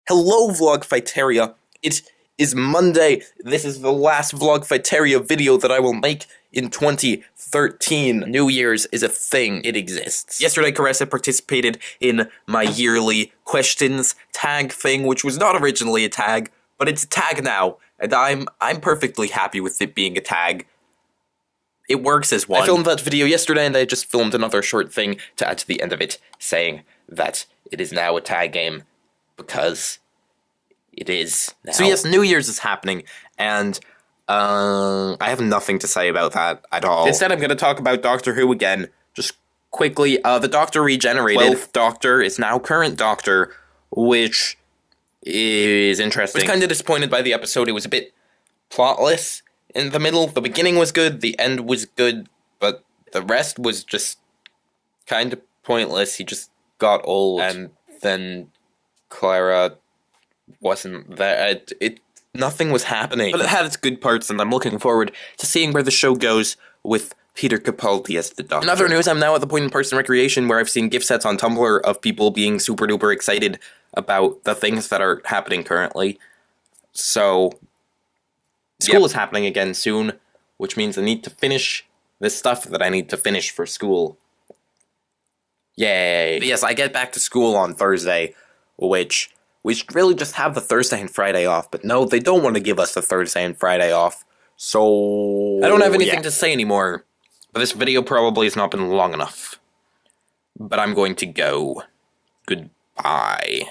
Hello, Vlogfighteria. It is Monday. This is the last Vlogfighteria video that I will make in 2013. New Year's is a thing. It exists. Yesterday, Caressa participated in my yearly questions tag thing, which was not originally a tag, but it's a tag now, and I'm perfectly happy with it being a tag. It works as one. I filmed that video yesterday, and I just filmed another short thing to add to the end of it, saying that it is now a tag game, because it is now. So yes, New Year's is happening, and I have nothing to say about that at all. Instead, I'm going to talk about Doctor Who again, just quickly. The Doctor regenerated. 12th Doctor is now current Doctor, which is interesting. I was kind of disappointed by the episode. It was a bit plotless in the middle. The beginning was good, the end was good, but the rest was just kind of pointless. He just got old, and then Clara wasn't there. Nothing was happening. But it had its good parts, and I'm looking forward to seeing where the show goes with Peter Capaldi as the Doctor. In other news, I'm now at the point in Parks and Recreation where I've seen gift sets on Tumblr of people being super duper excited about the things that are happening currently. So school is happening again soon, which means I need to finish the stuff that I need to finish for school. Yay. But yes, I get back to school on Thursday, which we should really just have the Thursday and Friday off, but no, they don't want to give us the Thursday and Friday off, so I don't have anything to say anymore. But this video probably has not been long enough. But I'm going to go. Goodbye.